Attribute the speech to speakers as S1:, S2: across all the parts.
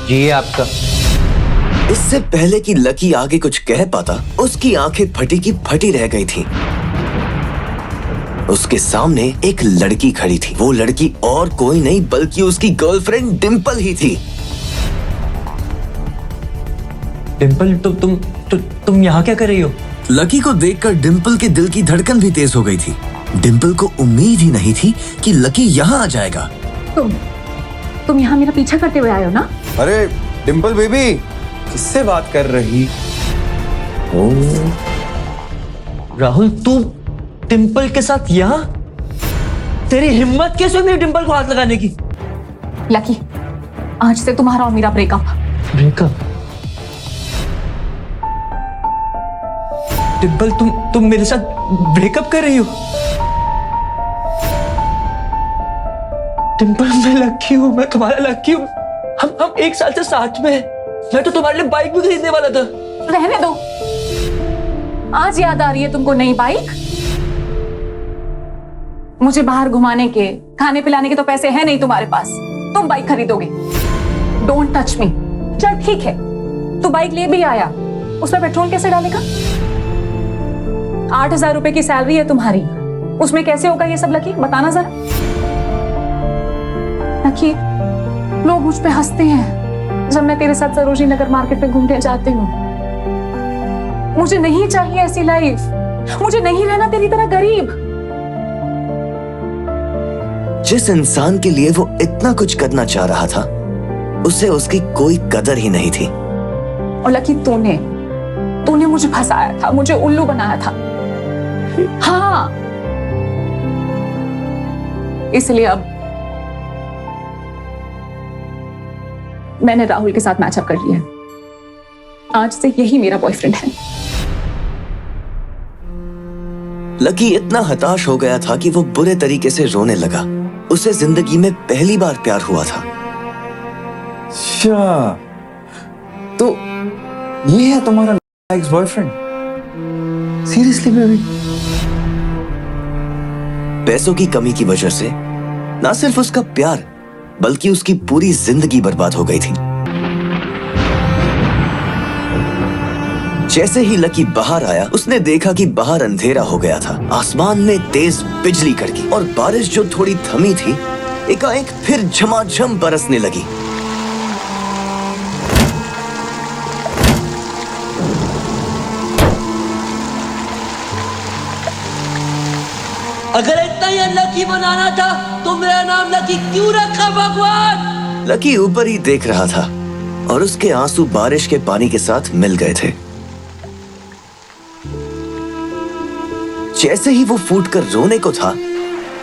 S1: जी ये आपका।
S2: इससे पहले कि लकी आगे कुछ कह पाता, उसकी आंखें फटी की फटी रह गई थीं। उसके सामने एक लड़की खड़ी थी। वो लड़की और कोई नहीं बल्कि उसकी गर्लफ्रेंड डिंपल ही थी।
S1: डिंपल, तुम यहाँ क्या कर रही हो?
S2: लकी को देखकर डिंपल के दिल की धड़कन भी तेज हो गई थी। डिंपल को उम्मीद ही नहीं थी कि लकी यहाँ आ जाएगा।
S3: तुम यहाँ मेरा पीछा करते हुए आए हो ना?
S4: अरे डिंपल बेबी, किससे बात कर रही?
S1: राहुल, तू डिंपल के साथ यहाँ? तेरी हिम्मत कैसे हुई मेरी डिंपल को हाथ लगाने की?
S3: लकी, आज से तुम्हारा और मेरा ब्रेकअप।
S1: ब्रेकअप? डिंपल, तुम मेरे साथ ब्रेकअप कर रही हो? डिंपल, मैं लकी हूँ, मैं तुम्हारा लकी हूँ। हम 1 साल से साथ में हैं। मैं तो तुम्हारे लिए बाइक भी खरीदने वाला था।
S3: रहने दो, आज याद आ रही है तुमको नई बाइक? मुझे बाहर घुमाने के, खाने पिलाने के तो पैसे हैं नहीं तुम्हारे पास। तुम बाइक खरीदोगे? Don't touch me. चल ठीक है, तू बाइक ले भी आया, उसमें पेट्रोल कैसे डालेगा? 8,000 रुपए की सैलरी है तुम्हारी, उसमें कैसे होगा ये सब लकी? बताना जरा। लकी, लोग मुझ पे हंसते हैं जब मैं तेरे साथ सरोजनी नगर मार्केट पे घूमने जाती हूँ। मुझे नहीं चाहिए ऐसी लाइफ। मुझे नहीं रहना तेरी तरह गरीब।
S2: जिस इंसान के लिए वो इतना कुछ करना चाह रहा था, उसे उसकी कोई कदर ही नहीं थी।
S3: और लकी, तूने मुझे फंसाया था, मुझे उल्लू बनाया था। हाँ, इसलिए अब मैंने राहुल के साथ मैचअप कर लिया है। आज से यही मेरा बॉयफ्रेंड है।
S2: लकी इतना हताश हो गया था कि वो बुरे तरीके से रोने लगा। उसे जिंदगी में पहली बार प्यार हुआ था।
S4: अच्छा, तो ये है तुम्हारा एक्स बॉयफ्रेंड? Seriously baby?
S2: पैसों की कमी की वजह से ना सिर्फ उसका प्यार बल्कि उसकी पूरी जिंदगी बर्बाद हो गई थी। जैसे ही लकी बाहर आया, उसने देखा कि बाहर अंधेरा हो गया था। आसमान में तेज बिजली कड़की और बारिश जो थोड़ी थमी थी, एकाएक फिर झमाझम बरसने लगी।
S1: अगर इतना ही लकी बनाना था तो मेरा नाम लकी क्यों रखा भगवान?
S2: लकी ऊपर ही देख रहा था और उसके आंसू बारिश के पानी के साथ मिल गए थे। जैसे ही वो फूटकर रोने को था,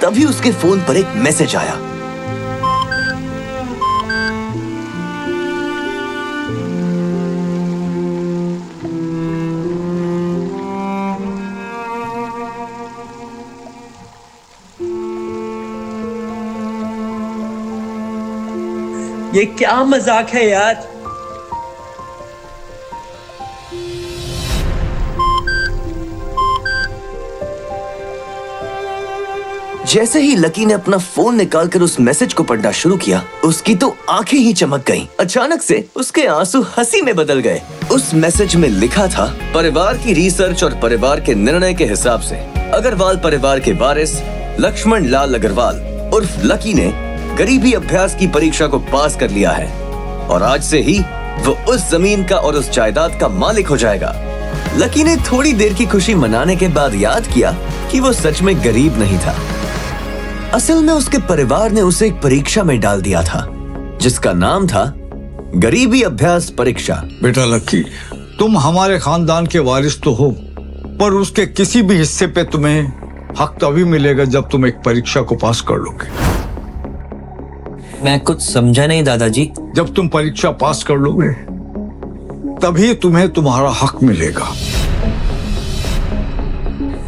S2: तभी उसके फोन पर एक मैसेज आया।
S1: ये क्या मजाक है यार?
S2: जैसे ही लकी ने अपना फोन निकालकर उस मैसेज को पढ़ना शुरू किया, उसकी तो आंखें ही चमक गईं। अचानक से उसके आंसू हंसी में बदल गए। उस मैसेज में लिखा था, परिवार की रिसर्च और परिवार के निर्णय के हिसाब से अग्रवाल परिवार के वारिस लक्ष्मण लाल अग्रवाल उर्फ लकी ने गरीबी अभ्यास की परीक्षा को पास कर लिया है और आज से ही वो उस जमीन का और उस जायदाद का मालिक हो जाएगा। लकी ने थोड़ी देर की खुशी मनाने के बाद याद किया कि वो सच में गरीब नहीं था। असल में उसके परिवार ने उसे एक परीक्षा में डाल दिया था जिसका नाम था गरीबी अभ्यास परीक्षा।
S5: बेटा लकी, तुम हमारे खानदान के वारिस तो हो, पर उसके किसी भी हिस्से पे तुम्हें हक तभी मिलेगा जब तुम एक परीक्षा को पास कर लोगे।
S1: मैं कुछ समझा नहीं दादाजी।
S5: जब तुम परीक्षा पास कर लोगे तभी तुम्हें तुम्हारा हक मिलेगा।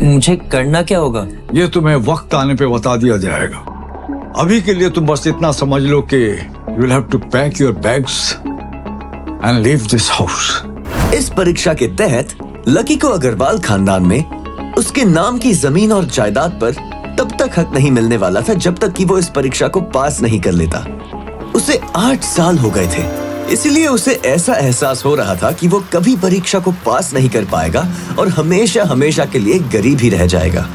S1: मुझे करना क्या होगा?
S5: ये तुम्हें वक्त आने पे बता दिया जाएगा। अभी के लिए तुम बस इतना समझ लो कि you will have to pack your bags and leave this house.
S2: इस परीक्षा के तहत लकी को अग्रवाल खानदान में उसके नाम की जमीन और जायदाद पर तब तक हक नहीं मिलने वाला था जब तक कि वो इस परीक्षा को पास नहीं कर लेता। उसे 8 साल हो गए थे इसलिए उसे ऐसा एहसास हो रहा था कि वो कभी परीक्षा को पास नहीं कर पाएगा और हमेशा हमेशा के लिए गरीब ही रह जाएगा।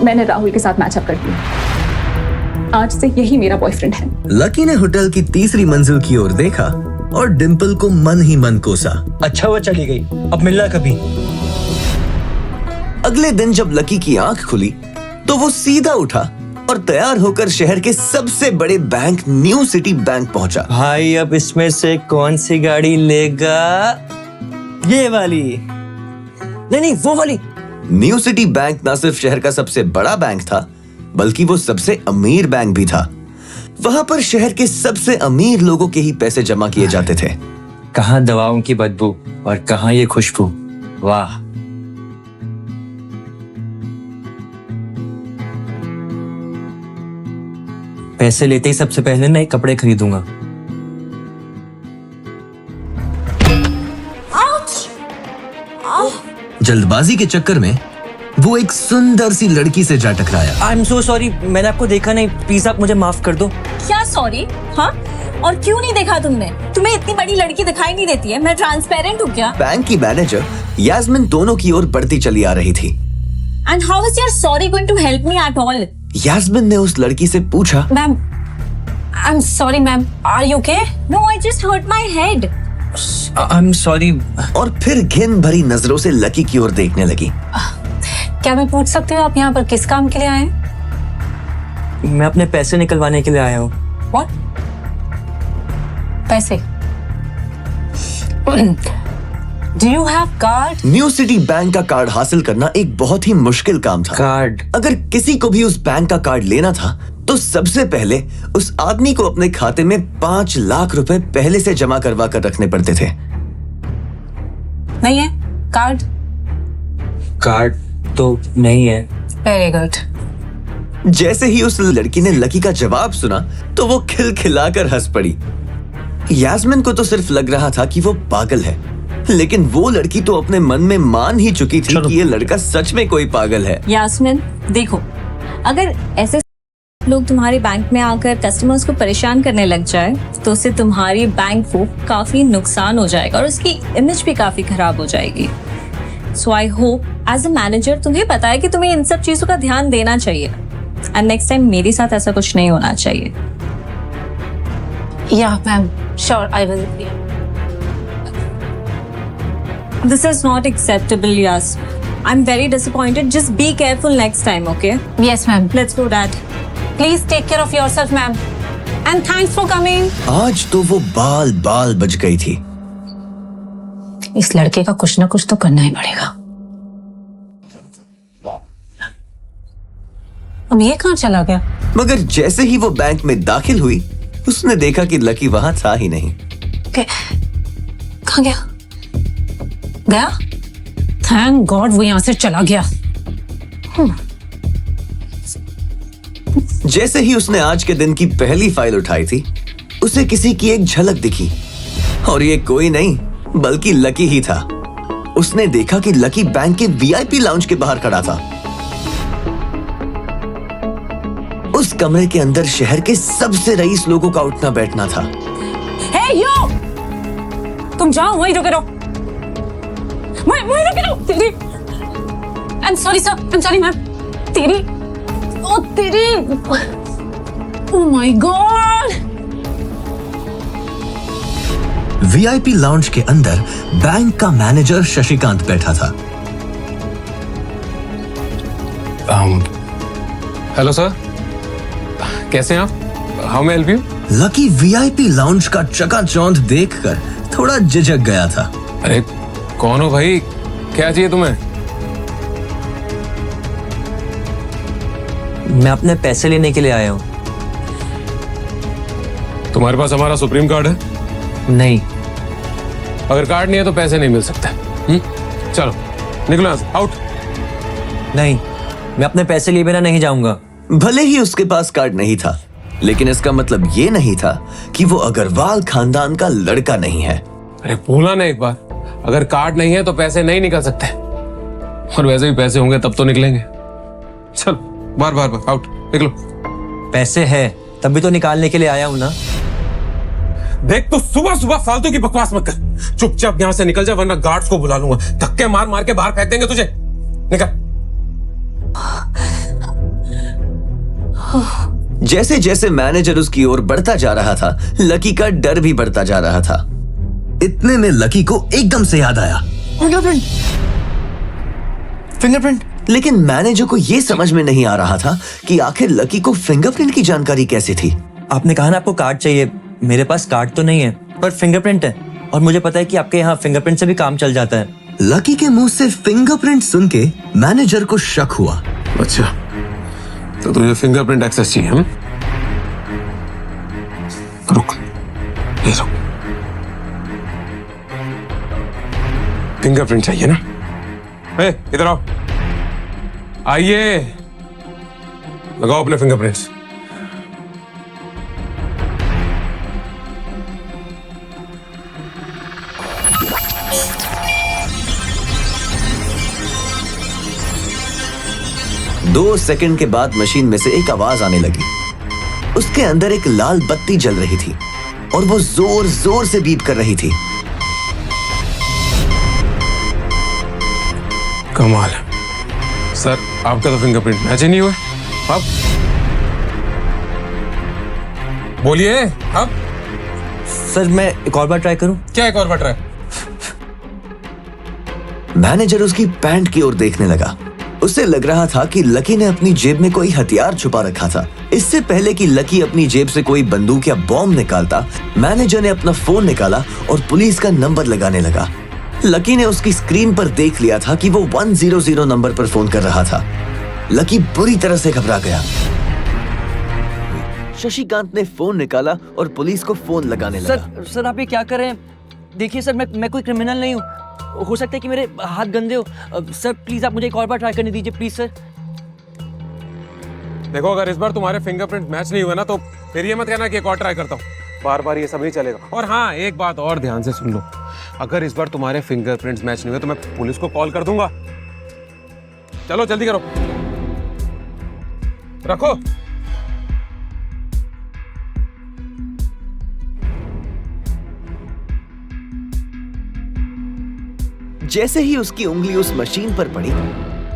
S3: मैंने राहुल के साथ मैचअप कर दिया। आज से यही मेरा बॉयफ्रेंड है।
S2: लकी ने होटल की तीसरी मंजिल की ओर देखा और डिंपल को मन ही मन कोसा।
S1: अच्छा हुआ चली गई, अब मिलना कभी।
S2: अगले दिन जब लकी की आंख खुली तो वो सीधा उठा और तैयार होकर शहर के सबसे बड़े बैंक न्यू सिटी बैंक पहुंचा।
S1: भाई अब इसमें से कौन सी गाड़ी लेगा? ये वाली? नहीं, वो वाली।
S2: न्यू सिटी बैंक न सिर्फ शहर का सबसे बड़ा बैंक था, बल्कि वो सबसे अमीर बैंक भी था। वहां पर शहर के सबसे अमीर लोगों के ही पैसे जमा किए जाते थे।
S1: कहाँ दवाओं की बदबू और कहाँ ये खुशबू। वाह। पैसे लेते ही सबसे पहले नए कपड़े खरीदूंगा।
S2: जल्दबाजी के चक्कर में वो एक सुंदर सी लड़की से जा टकराया।
S1: आई एम सो सॉरी, मैंने आपको देखा नहीं, प्लीज आप मुझे माफ कर दो।
S6: क्या सॉरी? हाँ, और क्यों नहीं देखा तुमने? तुम्हें इतनी बड़ी लड़की दिखाई नहीं देती है? मैं ट्रांसपेरेंट हूँ क्या?
S2: बैंक की मैनेजर यास्मिन दोनों की ओर बढ़ती चली आ रही थी।
S6: And how is your sorry going to help me at all?
S2: Yasmin ने उस लड़की से पूछा,
S6: ma'am, I am sorry ma'am, are you okay? No, I just hurt my head.
S1: I am sorry.
S2: और फिर घिन भरी नजरों से लकी की ओर देखने लगी।
S6: क्या मैं पूछ सकती हूँ आप यहाँ पर किस काम के लिए आए?
S1: मैं अपने पैसे निकलवाने के लिए आया हूँ।
S6: What? पैसे? Do you have card?
S2: New city bank का कार्ड हासिल करना एक बहुत ही मुश्किल काम था।
S1: कार्ड?
S2: अगर किसी को भी उस बैंक का कार्ड लेना था तो सबसे पहले उस आदमी को अपने खाते में 5 लाख रुपए पहले से जमा करवा कर रखने पड़ते थे।
S6: नहीं है कार्ड?
S1: कार्ड तो नहीं है।
S6: Very good.
S2: जैसे ही उस लड़की ने लकी का जवाब सुना तो वो खिलखिलाकर हंस पड़ी। यास्मिन को तो सिर्फ लग रहा था कि वो पागल है, लेकिन वो लड़की तो अपने मन में मान ही चुकी थी कि ये लड़का सच में कोई पागल है।
S6: यास्मिन देखो, अगर ऐसे लोग तुम्हारे बैंक में आकर कस्टमर्स को परेशान करने लग जाए तो उससे तुम्हारी बैंक को काफी नुकसान हो जाएगा और उसकी इमेज भी काफी खराब हो जाएगी। So I hope as a manager तुम्हें पता है कि तुम्हें इन सब चीजों का ध्यान देना चाहिए एंड नेक्स्ट टाइम मेरे साथ ऐसा कुछ नहीं होना चाहिए। या ma'am, sure I will. This is not acceptable Yas. I am very disappointed. Just be careful next time, okay?
S7: Yes, ma'am.
S6: Let's do that.
S7: Please take care of yourself, ma'am. And thanks for coming.
S2: आज तो वो बाल बाल बच गई थी।
S7: इस लड़के का कुछ ना कुछ तो करना ही पड़ेगा। अब ये कहाँ चला गया?
S2: मगर जैसे ही वो बैंक में दाखिल हुई उसने देखा कि लकी वहां था ही नहीं।
S7: कहाँ गया? गया? थैंक गॉड वो यहाँ से चला गया।
S2: जैसे ही उसने आज के दिन की पहली फाइल उठाई थी उसे किसी की एक झलक दिखी और ये कोई नहीं बल्कि लकी ही था। उसने देखा कि लकी बैंक के वीआईपी लाउंज के बाहर खड़ा था। उस कमरे के अंदर शहर के सबसे रईस लोगों का उठना बैठना था।
S7: Hey you! तुम जाओ, वहीं रुके रहो। वहीं रुके रहो। तेरी I'm sorry sir, I'm sorry ma'am। तेरी Oh my God!
S2: VIP lounge के अंदर बैंक का मैनेजर शशिकांत बैठा था।
S8: हेलो सर, कैसे हैं आप? How may help you?
S2: Lucky VIP lounge का चकाचौंध देखकर थोड़ा झिझक गया था।
S8: अरे कौन हो भाई, क्या चाहिए तुम्हें?
S1: मैं अपने पैसे लेने के लिए आया हूँ।
S8: तुम्हारे पास हमारा सुप्रीम कार्ड है?
S1: नहीं।
S8: अगर कार्ड नहीं है तो पैसे नहीं मिल सकते। चलो निकलो यहाँ से, आउट।
S1: नहीं, मैं अपने पैसे लिए बिना नहीं जाऊंगा।
S2: भले ही उसके पास कार्ड नहीं था, लेकिन इसका मतलब ये नहीं था कि वो अग्रवाल खानदान का लड़का नहीं है।
S8: अरे बोला ना एक बार, अगर कार्ड नहीं है तो पैसे नहीं निकल सकते, और वैसे भी पैसे होंगे तब तो निकलेंगे। चलो। बाहर बाहर बाहर आउट निकलो।
S1: पैसे है तभी तो निकालने के लिए आया हूं ना।
S8: देख तो सुबह सुबह फालतू की बकवास मत कर, चुपचाप यहाँ से निकल जा वरना गार्ड्स को बुला लूंगा, धक्के मार मार के बाहर फेंक देंगे तुझे। निकल।
S2: जैसे जैसे मैनेजर उसकी ओर बढ़ता जा रहा था, लकी का डर भी बढ़ता जा रहा था। इतने में लकी को एकदम से याद आया, फिंगरप्रिंट। लेकिन मैनेजर को यह समझ में नहीं आ रहा था कि आखिर लकी को फिंगरप्रिंट की जानकारी कैसे थी।
S1: आपने कहा ना आपको कार्ड चाहिए, मेरे पास कार्ड तो नहीं है पर फिंगरप्रिंट है, और मुझे पता है कि आपके यहाँ फिंगरप्रिंट से भी काम चल जाता है।
S2: लकी के मुंह से फिंगरप्रिंट सुन के मैनेजर को शक हुआ।
S8: अच्छा तो तुझे फिंगरप्रिंट एक्सेस चाहिए? हम रुक, ये रुक। फिंगरप्रिंट चाहिए ना? इधर आओ, आइए, लगाओ अपने फिंगरप्रिंट्स।
S2: दो सेकंड के बाद मशीन में से एक आवाज आने लगी। उसके अंदर एक लाल बत्ती जल रही थी और वो जोर जोर से बीप कर रही थी।
S8: कमाल है सर, आपका तो फिंगरप्रिंट मैच ही नहीं हुआ। अब बोलिए, अब
S1: सर मैं एक और बार ट्राई करूं?
S8: क्या एक और बार ट्राई?
S2: मैनेजर उसकी पैंट की ओर देखने लगा। उसे लग रहा था कि लकी ने अपनी जेब में कोई हथियार छुपा रखा था। इससे पहले कि लकी अपनी जेब से कोई बंदूक या बॉम्ब निकालता, मैनेजर ने अपना फोन निकाला और पुलिस का नंबर लगाने लगा। लकी ने उसकी स्क्रीन पर देख लिया था कि वो 100 नंबर पर फोन कर रहा था। लकी बुरी तरह से घबरा गया। शशिकांत ने फोन निकाला और पुलिस को फोन लगाने लगा।
S1: सर आप ये क्या कर रहे हैं? देखिए सर, मैं कोई क्रिमिनल नहीं हूँ, हो सकता है कि मेरे हाथ गंदे हो। सर प्लीज आप मुझे एक और बार ट्राई करने दीजिए, प्लीज सर।
S8: देखो अगर इस बार तुम्हारे फिंगरप्रिंट मैच नहीं हुए ना तो फिर ये मत कहना कि एक और ट्राई करता हूँ। बार बार ये सब नहीं चलेगा। और हाँ, एक बात और ध्यान से सुन लो, अगर इस बार तुम्हारे फिंगरप्रिंट्स मैच नहीं हुए तो मैं पुलिस को कॉल कर दूंगा। चलो जल्दी करो, रखो।
S2: जैसे ही उसकी उंगली उस मशीन पर पड़ी,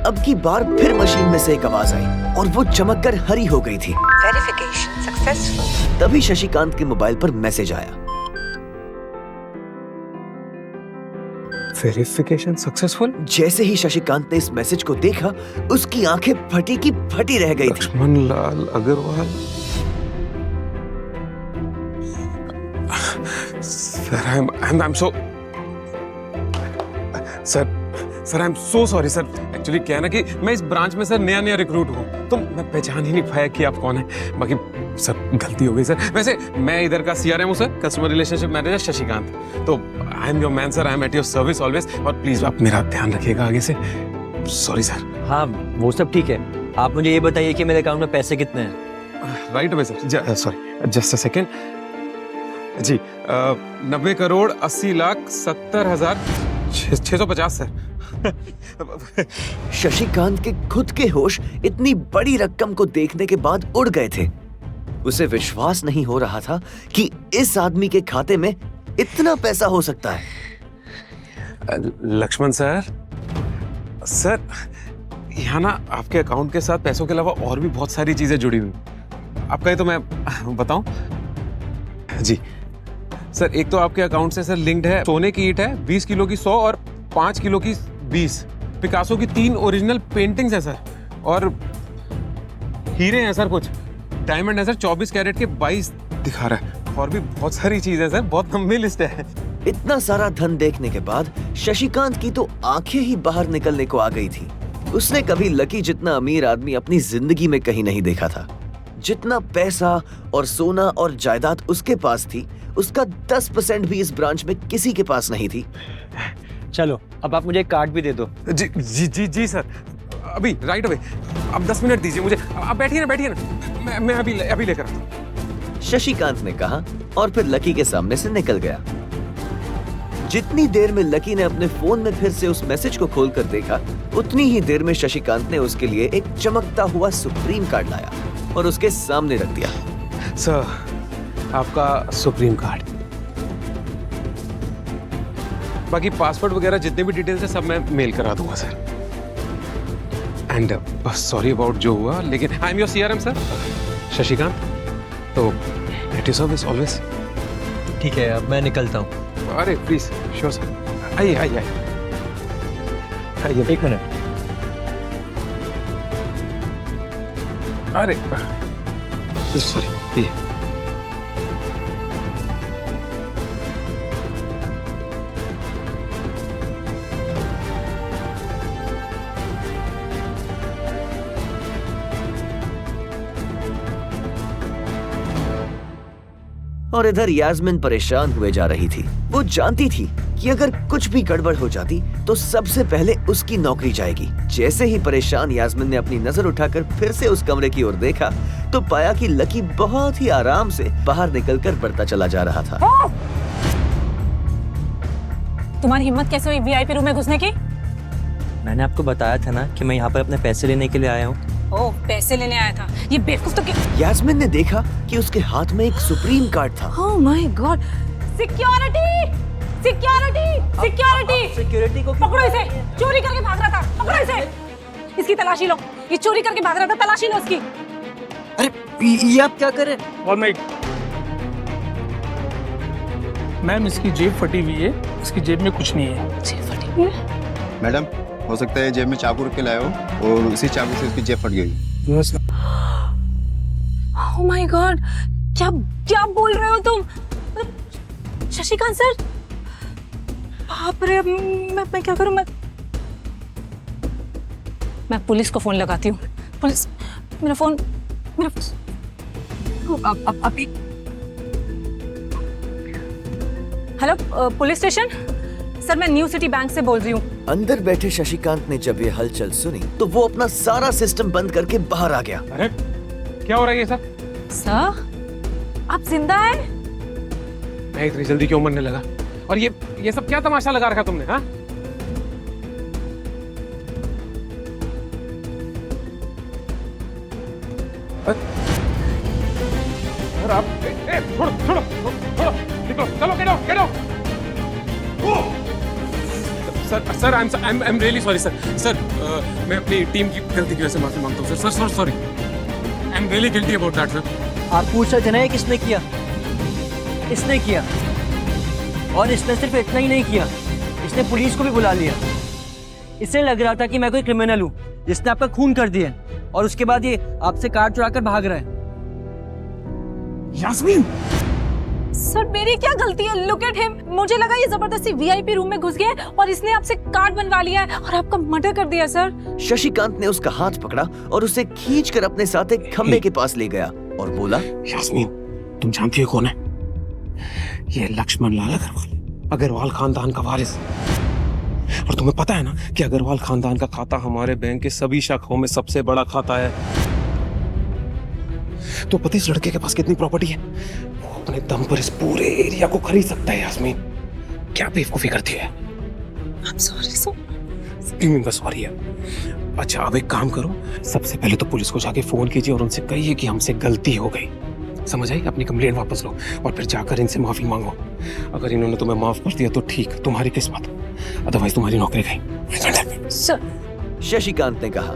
S2: अब की बार फिर मशीन में से एक आवाज आई और वो चमककर हरी हो गई थी।
S9: Verification successful.
S2: तभी शशिकांत के मोबाइल पर मैसेज आया।
S8: Verification successful.
S2: जैसे ही शशिकांत ने इस मैसेज को देखा, उसकी आंखें फटी की फटी रह गई थी।
S8: Lakshman Lal Agarwal. Sir I am so sir I am so sorry sir. Actually क्या है ना कि मैं इस ब्रांच में सर नया रिक्रूट हूँ, तो मैं पहचान ही नहीं पाया कि आप कौन है। बाकी सर गलती हो गई सर। वैसे मैं इधर का CRM हूँ sir, customer relationship manager Shashikant. तो I am your man sir, I am at your service always. और प्लीज आप मेरा ध्यान रखिएगा आगे से। Sorry sir.
S1: हाँ वो सब ठीक है, आप मुझे ये बताइए कि मेरे अकाउंट में पैसे कितने हैं?
S8: Right away sir, sorry just a second ji. 90 crore 80 lakh 70,650 sir.
S2: Shashikant के खुद के होश इतनी बड़ी रकम को देखने के बाद उड़ गए थे। उसे विश्वास नहीं हो रहा था कि इस आदमी के खाते में इतना पैसा हो सकता है।
S8: लक्ष्मण सर, यहाँ ना आपके अकाउंट के साथ पैसों के अलावा और भी बहुत सारी चीजें जुड़ी हुई। आपका ये तो मैं बताऊं जी सर। एक तो आपके अकाउंट से सर लिंक्ड है सोने की ईंट है 20 किलो की 100 और 5 किलो की 20, पिकासो की 3 ओरिजिनल पेंटिंग्स है सर, और हीरे हैं सर, कुछ डायमंड है सर 24 कैरेट के 22 दिखा रहा है, और भी बहुत सारी चीजें सर, बहुत लंबी लिस्ट है।
S2: इतना सारा धन देखने के बाद शशिकांत की तो आंखें ही बाहर निकलने को आ गई थी। उसने कभी लकी जितना अमीर आदमी अपनी जिंदगी में कहीं नहीं देखा था। जितना पैसा और सोना और जायदाद उसके पास थी, उसका 10% भी इस ब्रांच में किसी के पास नहीं थी।
S1: चलो अब आप मुझे एक कार्ड भी दे दो।
S8: जी जी जी जी सर, अभी राइट अवे। अब 10 मिनट दीजिए मुझे। आप बैठिए ना, मैं अभी लेकर आता हूं।
S2: शशिकांत ने कहा और फिर लकी के सामने से निकल गया। जितनी देर में लकी ने अपने फोन में फिर से उस मैसेज को खोलकर देखा, उतनी ही देर में शशिकांत ने उसके लिए एक चमकता हुआ सुप्रीम कार्ड लाया और उसके सामने रख दिया।
S8: सर आपका सुप्रीम कार्ड, बाकी पासवर्ड वगैरह जितने भी डिटेल्स है सब मैं मेल करा दूंगा सर। एंड सॉरी अबाउट जो हुआ, लेकिन आई am your CRM sir Shashikant, तो एट योर सर्विस ऑलवेज।
S1: ठीक है, अब मैं निकलता हूँ।
S8: अरे प्लीज, श्योर सर, आइए आइए आइए।
S1: एक मिनट।
S8: अरे सॉरी, ये
S2: और इधर यास्मीन परेशान हुए जा रही थी। वो जानती थी कि अगर कुछ भी गड़बड़ हो जाती तो सबसे पहले उसकी नौकरी जाएगी। जैसे ही परेशान यास्मीन ने अपनी नजर उठाकर फिर से उस कमरे की ओर देखा तो पाया कि लकी बहुत ही आराम से बाहर निकलकर बढ़ता चला जा रहा था।
S7: तुम्हारी हिम्मत कैसे हुई वीआईपी रूम में घुसने की?
S1: मैंने आपको बताया था ना कि मैं यहाँ पर अपने पैसे लेने के लिए आया हूँ।
S7: ओह, पैसे लेने आया था। ये बेवकूफ तो क्या?
S2: यास्मीन ने देखा कि उसके हाथ में एक सुप्रीम कार्ड था।
S7: Oh my God! Security! Security! Security!
S1: Security को
S7: पकड़ो इसे! चोरी करके भाग रहा था। पकड़ो इसे! इसकी तलाशी लो। ये चोरी करके भाग रहा था, तलाशी लो इसकी।
S1: अरे ये आप क्या कर रहे हैं?
S10: और मैम इसकी जेब फटी हुई है, इसकी जेब में कुछ नहीं है।
S7: जेब फटी हुई है?
S11: मैडम हो सकता है जेब में चाकू रख के लाए हो और उसी चाकू से उसकी जेब फट गई।
S7: Oh my God! क्या क्या बोल रहे हो तुम? शशिकांत सर, बाप रे, मैं क्या करूं? मैं पुलिस को फोन लगाती हूँ। पुलिस, मेरा फोन अभी। हेलो, पुलिस स्टेशन सर, मैं न्यू सिटी बैंक से बोल रही हूँ।
S2: अंदर बैठे शशिकांत ने जब ये हलचल सुनी तो वो अपना सारा सिस्टम बंद करके बाहर आ गया।
S8: अरे क्या हो रहा है ये सर?
S7: सर, आप जिंदा हैं?
S8: मैं इतनी जल्दी क्यों मरने लगा? और ये सब क्या तमाशा लगा रखा तुमने? हाँ, सर आप छोड़ो छोड़ो छोड़ो, निकलो, चलो, get out. Sir I am really sorry sir. मैं अपनी टीम की गलती की वजह से माफी मांगता हूँ sir. Sorry, I am really guilty about that sir.
S1: आप पूछ रहे थे ना ये किसने किया? इसने किया, और इसने सिर्फ इतना ही नहीं किया, इसने पुलिस को भी बुला लिया। इसे लग रहा था कि मैं कोई क्रिमिनल हूँ जिसने आपका खून कर दिया, और उसके बाद ये आपसे कार चुराकर भाग रहा है।
S8: यास्मीन,
S7: सर मेरी क्या गलती है? Look at him. मुझे लगा ये जबरदस्ती वीआईपी रूम में घुस गया और इसने आपसे कार्ड बनवा लिया है और आपका मर्डर कर दिया सर।
S2: शशिकांत ने उसका हाथ पकड़ा और उसे खींचकर अपने साथ एक खंबे के पास ले गया और बोला,
S8: यास्मीन तुम जानती हो कौन है? ये लक्ष्मण लाल अग्रवाल खानदान का वारिस। और तुम्हें पता है ना कि अग्रवाल खानदान का खाता हमारे बैंक के सभी शाखाओं में सबसे बड़ा खाता है। तो पता है इस लड़के के पास कितनी प्रॉपर्टी है? वो अपने दम पर इस पूरे एरिया को खरीद सकता है। यास्मीन क्या बेवकूफी करती है?
S7: I'm sorry, sir.
S8: सॉरी है। अच्छा अब एक काम करो, सबसे पहले तो पुलिस को जाके फोन कीजिए और उनसे कहिए कि हमसे गलती हो गई। समझ आई? अपनी कंप्लेंट वापस लो और फिर जाकर इनसे माफी मांगो। अगर इन्होंने तुम्हें माफ कर दिया तो ठीक, तुम्हारी किस्मत, अदरवाइज तुम्हारी नौकरी गई।
S7: सर,
S2: शशिकांत ने कहा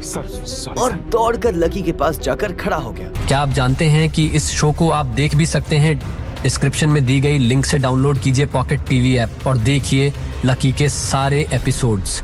S8: सर
S2: और दौड़कर लकी के पास जाकर खड़ा हो गया।
S12: क्या आप जानते हैं कि इस शो को आप देख भी सकते हैं? डिस्क्रिप्शन में दी गई लिंक से डाउनलोड कीजिए पॉकेट टीवी ऐप और देखिए लकी के सारे एपिसोड्स।